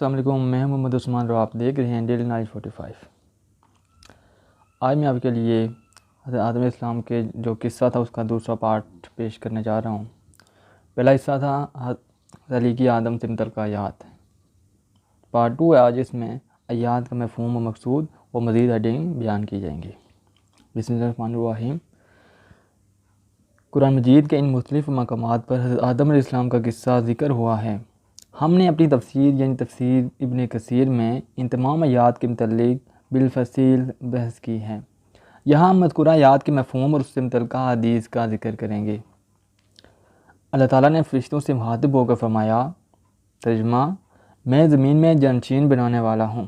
السلام علیکم، میں محمد عثمان اور آپ دیکھ رہے ہیں ڈیلی نالج 45۔ آج میں آپ کے لیے حضرت آدم علیہ السلام کے جو قصہ تھا اس کا دوسرا پارٹ پیش کرنے جا رہا ہوں۔ پہلا حصہ تھا تخلیق آدم سے متعلق آیات۔ پارٹ 2 ہے آج، اس میں آیات کا مفہوم و مقصود و مزید ہیڈنگ بیان کی جائیں گی۔ بسم اللہ الرحمن الرحیم۔ قرآن مجید کے ان مختلف مقامات پر حضرت آدم علیہ السلام کا قصہ ذکر ہوا ہے۔ ہم نے اپنی تفسیر یعنی تفسیر ابن کثیر میں ان تمام آیات کے متعلق بالفصیل بحث کی ہے۔ یہاں ہم مذکورہ آیات کے مفہوم اور اس سے متعلقہ حدیث کا ذکر کریں گے۔ اللہ تعالیٰ نے فرشتوں سے مخاطب ہو کر فرمایا، ترجمہ: میں زمین میں جانشین بنانے والا ہوں۔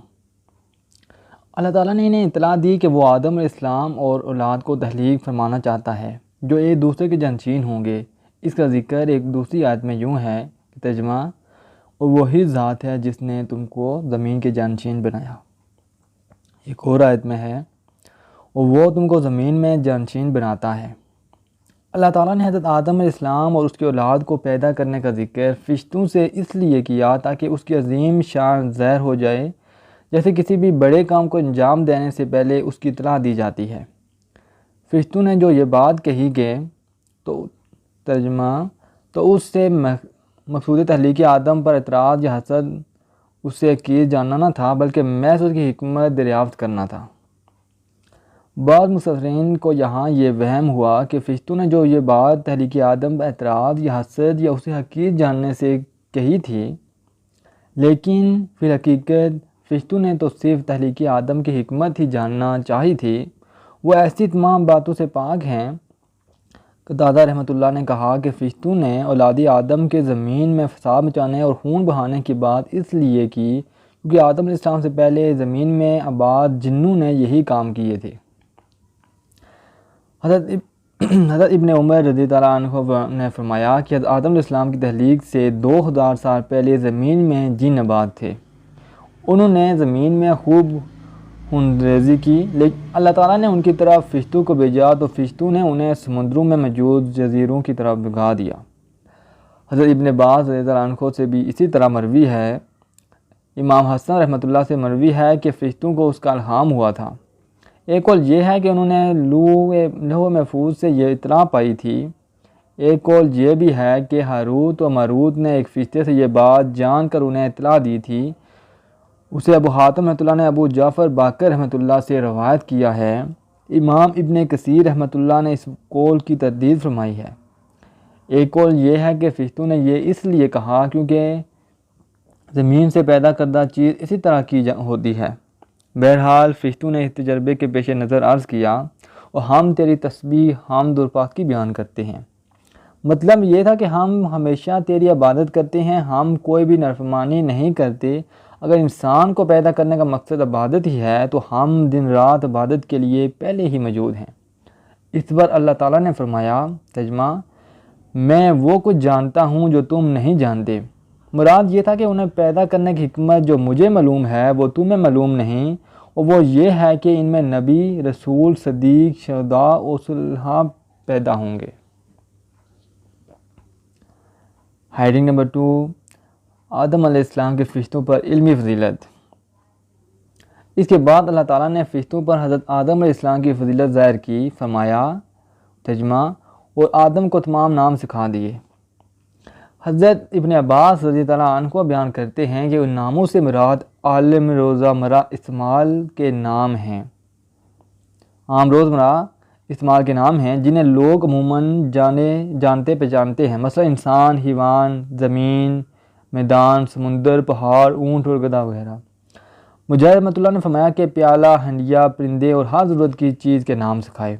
اللہ تعالیٰ نے انہیں اطلاع دی کہ وہ آدم علیہ السلام اور اولاد کو تخلیق فرمانا چاہتا ہے جو ایک دوسرے کے جانشین ہوں گے۔ اس کا ذکر ایک دوسری آیت میں یوں ہے کہ ترجمہ: اور وہی ذات ہے جس نے تم کو زمین کے جانشین بنایا۔ ایک اور آیت میں ہے، اور وہ تم کو زمین میں جانشین بناتا ہے۔ اللہ تعالیٰ نے حضرت آدم علیہ السلام اور اس کی اولاد کو پیدا کرنے کا ذکر فرشتوں سے اس لیے کیا تاکہ اس کی عظیم شان ظاہر ہو جائے، جیسے کسی بھی بڑے کام کو انجام دینے سے پہلے اس کی اطلاع دی جاتی ہے۔ فرشتوں نے جو یہ بات کہی کہ تو ترجمہ: تو اس سے مقصود تخلیق آدم پر اعتراض یا حسد اس سے حقیق جاننا نہ تھا، بلکہ محض اس کی حکمت دریافت کرنا تھا۔ بعض مفسرین کو یہاں یہ وہم ہوا کہ فرشتوں نے جو یہ بات تخلیق آدم پر اعتراض یا حسد یا اسے حقیق جاننے سے کہی تھی، لیکن فی الحقیقت فرشتوں نے تو صرف تخلیق آدم کی حکمت ہی جاننا چاہی تھی۔ وہ ایسی تمام باتوں سے پاک ہیں۔ قتادہ رحمۃ اللہ نے کہا کہ فرشتوں نے اولاد آدم کے زمین میں فساد مچانے اور خون بہانے کی بات اس لیے کی کیونکہ آدم علیہ السلام سے پہلے زمین میں آباد جنوں نے یہی کام کیے تھے۔ حضرت ابن عمر رضی اللہ عنہ نے فرمایا کہ حضرت آدم علیہ السلام کی تخلیق سے 2000 سال پہلے زمین میں جن آباد تھے۔ انہوں نے زمین میں خوب خونریزی کی، لیکن اللہ تعالیٰ نے ان کی طرف فرشتوں کو بھیجا تو فرشتوں نے انہیں سمندروں میں موجود جزیروں کی طرف بھگا دیا۔ حضرت ابن عباس رضی اللہ عنہ سے بھی اسی طرح مروی ہے۔ امام حسن رحمۃ اللہ سے مروی ہے کہ فرشتوں کو اس کا الہام ہوا تھا۔ ایک قول یہ ہے کہ انہوں نے لوح محفوظ سے یہ اطلاع پائی تھی۔ ایک قول یہ بھی ہے کہ ہاروت و ماروت نے ایک فرشتے سے یہ بات جان کر انہیں اطلاع دی تھی۔ اسے ابو حاتم رحمۃ اللہ نے ابو جعفر باقر رحمۃ اللہ سے روایت کیا ہے۔ امام ابن کثیر رحمۃ اللہ نے اس قول کی تردید فرمائی ہے۔ ایک قول یہ ہے کہ فرشتوں نے یہ اس لیے کہا کیونکہ زمین سے پیدا کردہ چیز اسی طرح کی ہوتی ہے۔ بہرحال فرشتوں نے اس تجربے کے پیش نظر عرض کیا، اور ہم تیری تسبیح حمد اور پاکی بیان کرتے ہیں۔ مطلب یہ تھا کہ ہم ہمیشہ تیری عبادت کرتے ہیں، ہم کوئی بھی نافرمانی نہیں کرتے۔ اگر انسان کو پیدا کرنے کا مقصد عبادت ہی ہے تو ہم دن رات عبادت کے لیے پہلے ہی موجود ہیں۔ اس پر اللہ تعالیٰ نے فرمایا، ترجمہ: میں وہ کچھ جانتا ہوں جو تم نہیں جانتے۔ مراد یہ تھا کہ انہیں پیدا کرنے کی حکمت جو مجھے معلوم ہے وہ تمہیں معلوم نہیں، اور وہ یہ ہے کہ ان میں نبی، رسول، صدیق، شہداء اور صالحین پیدا ہوں گے۔ ہیڈنگ نمبر 2، آدم علیہ السلام کے فرشتوں پر علمی فضیلت۔ اس کے بعد اللہ تعالیٰ نے فرشتوں پر حضرت آدم علیہ السلام کی فضیلت ظاہر کی۔ فرمایا، ترجمہ: اور آدم کو تمام نام سکھا دیے۔ حضرت ابن عباس رضی اللہ عنہ بیان کرتے ہیں کہ ان ناموں سے مراد عالم روزمرہ استعمال کے نام ہیں، عام روزمرہ استعمال کے نام ہیں جنہیں لوگ عموماً جانتے پہچانتے ہیں، مثلا انسان، حیوان، زمین، میدان، سمندر، پہاڑ، اونٹ اور گدھا وغیرہ۔ مجاہد رحمۃ اللہ نے فرمایا کہ پیالہ، ہنڈیا، پرندے اور ہر ضرورت کی چیز کے نام سکھائے۔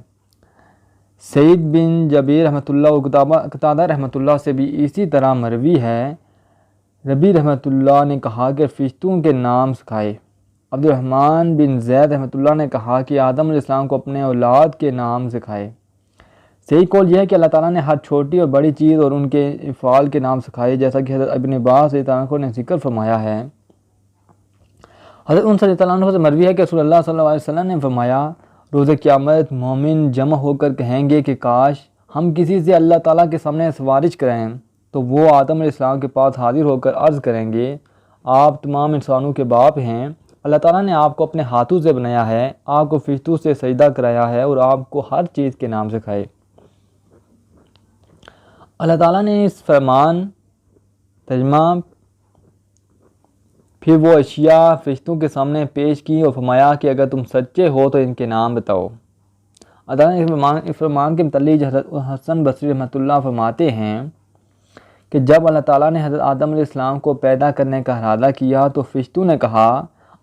سعید بن جبیر رحمۃ اللہ اور قتادہ رحمۃ اللہ سے بھی اسی طرح مروی ہے۔ ربی رحمۃ اللہ نے کہا کہ فرشتوں کے نام سکھائے۔ عبد الرحمن بن زید رحمۃ اللہ نے کہا کہ آدم علیہ السلام کو اپنے اولاد کے نام سکھائے۔ صحیح قول یہ ہے کہ اللہ تعالیٰ نے ہر چھوٹی اور بڑی چیز اور ان کے افعال کے نام سکھائے، جیسا کہ حضرت ابن عباس رضی اللہ عنہ نے ذکر فرمایا ہے۔ حضرت انس رضی اللہ عنہ سے مروی ہے کہ رسول اللہ صلی اللہ علیہ وسلم نے فرمایا، روز قیامت مومن جمع ہو کر کہیں گے کہ کاش ہم کسی سے اللہ تعالیٰ کے سامنے سفارش کریں، تو وہ آدم علیہ السلام کے پاس حاضر ہو کر عرض کریں گے، آپ تمام انسانوں کے باپ ہیں۔ اللہ تعالیٰ نے آپ کو اپنے ہاتھوں سے بنایا ہے، آپ کو فرشتوں سے سجدہ کرایا ہے اور آپ کو ہر چیز کے نام سکھائے۔ اللہ تعالیٰ نے اس فرمان ترجمہ پھر وہ اشیاء فرشتوں کے سامنے پیش کی اور فرمایا کہ اگر تم سچے ہو تو ان کے نام بتاؤ۔ اللہ تعالیٰ نے اس فرمان کے متعلق حضرت حسن بصری رحمۃ اللہ فرماتے ہیں کہ جب اللہ تعالیٰ نے حضرت آدم علیہ السلام کو پیدا کرنے کا ارادہ کیا تو فرشتوں نے کہا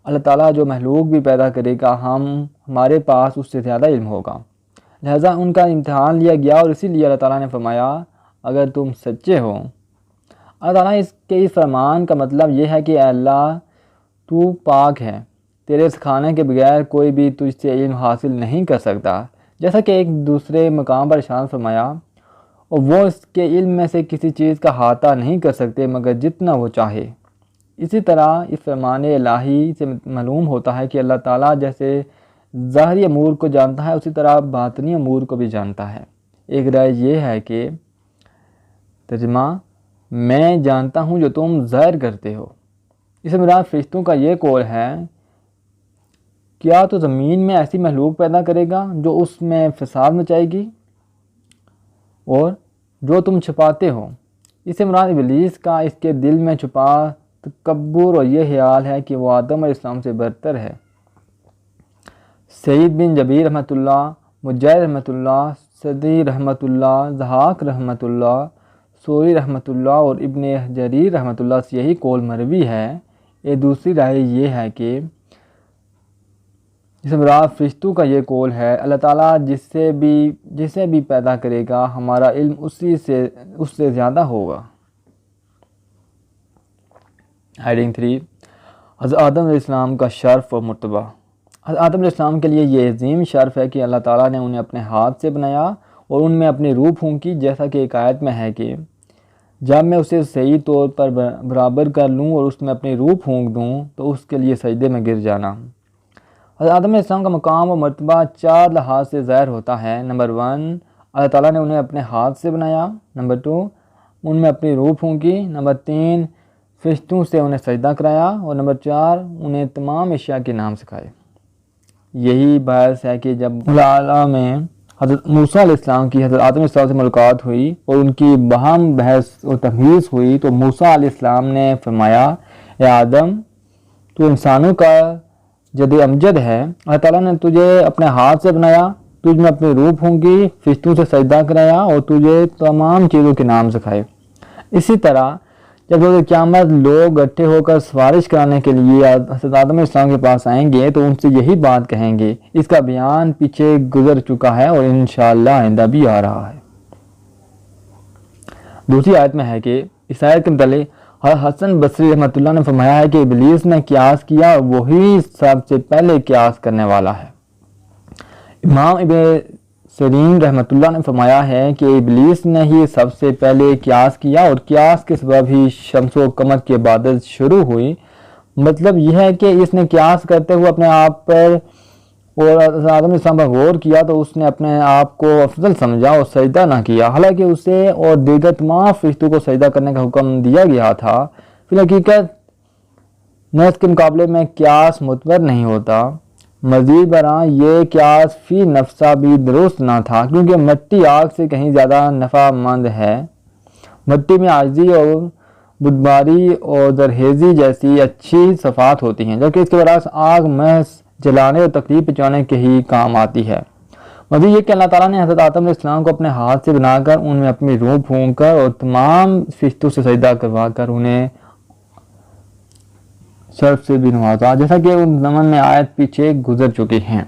اللہ تعالیٰ جو مخلوق بھی پیدا کرے گا ہمارے پاس اس سے زیادہ علم ہوگا، لہذا ان کا امتحان لیا گیا اور اسی لیے اللہ تعالیٰ نے فرمایا اگر تم سچے ہو۔ اللہ تعالیٰ اس فرمان کا مطلب یہ ہے کہ اے اللہ تو پاک ہے، تیرے سکھانے کے بغیر کوئی بھی تجھ سے علم حاصل نہیں کر سکتا، جیسا کہ ایک دوسرے مقام پر ارشاد فرمایا اور وہ اس کے علم میں سے کسی چیز کا احاطہ نہیں کر سکتے مگر جتنا وہ چاہے۔ اسی طرح اس فرمان الہی سے معلوم ہوتا ہے کہ اللہ تعالیٰ جیسے ظاہری امور کو جانتا ہے اسی طرح باطنی امور کو بھی جانتا ہے۔ ایک رائے یہ ہے کہ ترجمہ میں جانتا ہوں جو تم ظاہر کرتے ہو، اس مراد فرشتوں کا یہ قول ہے کیا تو زمین میں ایسی مخلوق پیدا کرے گا جو اس میں فساد مچائے گی، اور جو تم چھپاتے ہو، اس سے مراد ابلیس کا اس کے دل میں چھپا تکبر اور یہ خیال ہے کہ وہ آدم علیہ السلام سے برتر ہے۔ سعید بن جبیر رحمۃ اللہ، مجاہد رحمۃ اللہ، صدی رحمۃ اللہ، ضحاک رحمۃ اللہ، سوری رحمۃ اللہ اور ابن جریر رحمۃ اللہ سے یہی قول مروی ہے۔ ایک دوسری رائے یہ ہے کہ جس مراد فرشتوں کا یہ قول ہے اللہ تعالیٰ جسے بھی پیدا کرے گا ہمارا علم اس سے زیادہ ہوگا۔ ہیڈنگ 3 حضرت آدم علیہ السلام کا شرف اور مرتبہ۔ حضرت آدم علیہ السلام کے لیے یہ عظیم شرف ہے کہ اللہ تعالیٰ نے انہیں اپنے ہاتھ سے بنایا اور ان میں اپنی روح پھونکی، جیسا کہ ایک آیت میں ہے کہ جب میں اسے صحیح طور پر برابر کر لوں اور اس میں اپنی روح پھونک دوں تو اس کے لیے سجدے میں گر جانا۔ حضرت آدم علیہ السلام کا مقام و مرتبہ 4 لحاظ سے ظاہر ہوتا ہے۔ نمبر 1 اللہ تعالیٰ نے انہیں اپنے ہاتھ سے بنایا۔ نمبر 2 ان میں اپنی روح پھونکی۔ نمبر 3 فرشتوں سے انہیں سجدہ کرایا، اور نمبر 4 انہیں تمام اشیاء کے نام سکھائے۔ یہی باعث ہے کہ جب اعلیٰ میں حضرت موسیٰ علیہ السلام کی حضرت آدم علیہ السلام سے ملاقات ہوئی اور ان کی باہم بحث و تمیز ہوئی تو موسیٰ علیہ السلام نے فرمایا اے آدم تو انسانوں کا جد امجد ہے، اللہ تعالیٰ نے تجھے اپنے ہاتھ سے بنایا، تجھ میں اپنی روح پھونکی، فرشتوں سے سجدہ کرایا اور تجھے تمام چیزوں کے نام سکھائے۔ اسی طرح جب روز قیامت لوگ اکٹھے ہو کر سفارش کرانے کے لیے حضرت آدم علیہ السلام کے پاس آئیں گے تو ان سے یہی بات کہیں گے۔ اس کا بیان پیچھے گزر چکا ہے اور انشاءاللہ آئندہ بھی آ رہا ہے۔ دوسری آیت میں ہے کہ اس آیت کے متعلق حسن بصری رحمۃ اللہ نے فرمایا ہے کہ ابلیس نے قیاس کیا اور وہی سب سے پہلے قیاس کرنے والا ہے۔ امام ابن سیرین رحمۃ اللہ نے فرمایا ہے کہ ابلیس نے ہی سب سے پہلے قیاس کیا اور قیاس کے سبب ہی شمس و قمر کی عبادت شروع ہوئی۔ مطلب یہ ہے کہ اس نے قیاس کرتے ہوئے اپنے آپ پر اور آدم علیہ السلام پر غور کیا تو اس نے اپنے آپ کو افضل سمجھا اور سجدہ نہ کیا، حالانکہ اسے اور دیگر تمام فرشتوں کو سجدہ کرنے کا حکم دیا گیا تھا۔ فی الحقیقت نفس کے مقابلے میں قیاس معتبر نہیں ہوتا۔ مزید برآں یہ قیاس فی نفسہ بھی درست نہ تھا، کیونکہ مٹی آگ سے کہیں زیادہ نفع مند ہے۔ مٹی میں عاجزی اور بردباری اور زرہیزی جیسی اچھی صفات ہوتی ہیں، جبکہ اس کے برعکس آگ محض جلانے اور تکلیف پہنچانے کے ہی کام آتی ہے۔ مزید یہ کہ اللہ تعالیٰ نے حضرت آدم علیہ السلام کو اپنے ہاتھ سے بنا کر ان میں اپنی روح پھونک کر اور تمام فرشتوں سے سجدہ کروا کر انہیں شرف سے بھی نوازا، جیسا کہ ان زمن میں آیت پیچھے گزر چکی ہیں۔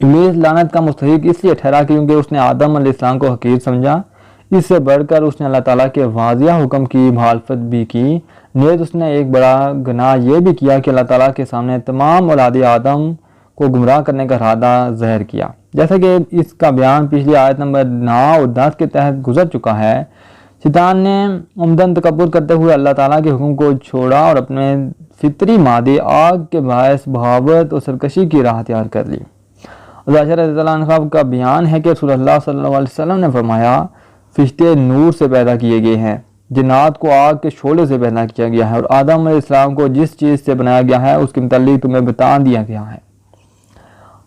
ابلیس لعنت کا مستحق اس لیے ٹھہرا کیونکہ اس نے آدم علیہ السلام کو حقیر سمجھا، اس سے بڑھ کر اس نے اللہ تعالیٰ کے واضح حکم کی مخالفت بھی کی، نیز اس نے ایک بڑا گناہ یہ بھی کیا کہ اللہ تعالیٰ کے سامنے تمام اولاد آدم کو گمراہ کرنے کا ارادہ ظاہر کیا، جیسا کہ اس کا بیان پچھلی آیت نمبر 9 اور 10 کے تحت گزر چکا ہے۔ شیطان نے عمدن تکبر کرتے ہوئے اللہ تعالیٰ کے حکم کو چھوڑا اور اپنے فطری مادے آگ کے باعث بغاوت اور سرکشی کی راہ اختیار کر لی۔ عائشہ رضی اللہ عنہا کا بیان ہے کہ رسول اللہ صلی اللہ علیہ وسلم نے فرمایا فرشتے نور سے پیدا کیے گئے ہیں، جنات کو آگ کے شعلے سے پیدا کیا گیا ہے اور آدم علیہ السلام کو جس چیز سے بنایا گیا ہے اس کے متعلق تمہیں بتا دیا گیا ہے۔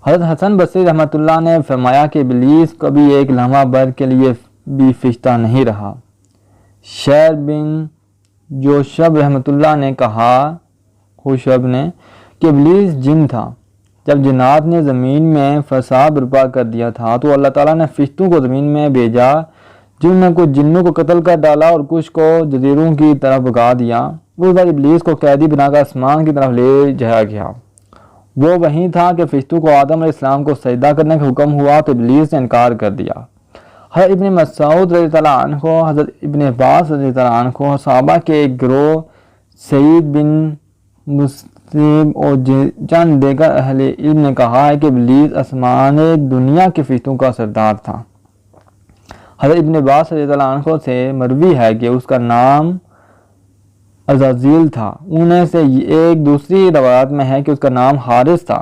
حضرت حسن بصری رحمۃ اللہ نے فرمایا کہ ابلیس کبھی ایک لمحہ بھر کے لیے بھی فرشتہ نہیں رہا۔ شیر بن جوشب رحمۃ اللہ نے کہا خوشب نے کہ ابلیس جن تھا۔ جب جنات نے زمین میں فساد برپا کر دیا تھا تو اللہ تعالیٰ نے فرشتوں کو زمین میں بھیجا، جن میں کچھ جنوں کو قتل کر ڈالا اور کچھ کو جزیروں کی طرف بھگا دیا۔ اس بعد ابلیس کو قیدی بنا کر آسمان کی طرف لے جایا گیا۔ وہ وہیں تھا کہ فرشتوں کو آدم علیہ السلام کو سجدہ کرنے کا حکم ہوا تو ابلیس نے انکار کر دیا۔ حضرت ابن مسعود رضی اللہ عنہ، حضرت ابن عباس رضی اللہ عنہ، صحابہ کے ایک گروہ، سعید بن مسلم اور چند دیگر اہل علم نے کہا ہے کہ ابلیس آسمان دنیا کے فرشتوں کا سردار تھا۔ حضرت ابن عباس رضی اللہ عنہ سے مروی ہے کہ اس کا نام عزازیل تھا۔ انہیں سے ایک دوسری روایت میں ہے کہ اس کا نام حارث تھا۔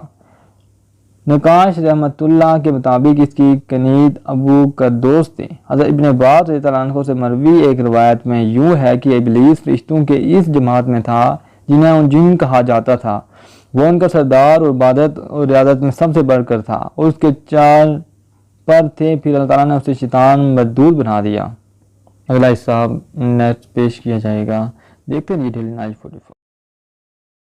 نقاش رحمۃ اللہ کے مطابق اس کی کنیت ابو قدوس تھے۔ حضرت ابن عباس رضی اللہ عنہ سے مروی ایک روایت میں یوں ہے کہ ابلیس فرشتوں کے اس جماعت میں تھا جنہیں جن کہا جاتا تھا۔ وہ ان کا سردار اور عبادت اور ریاضت میں سب سے بڑھ کر تھا اور اس کے 4 پر تھے، پھر اللہ تعالیٰ نے اسے شیطان مردود بنا دیا۔ اگلا حصہ نیکسٹ پیش کیا جائے گا، دیکھتے رہیے ڈیلی نائج 44۔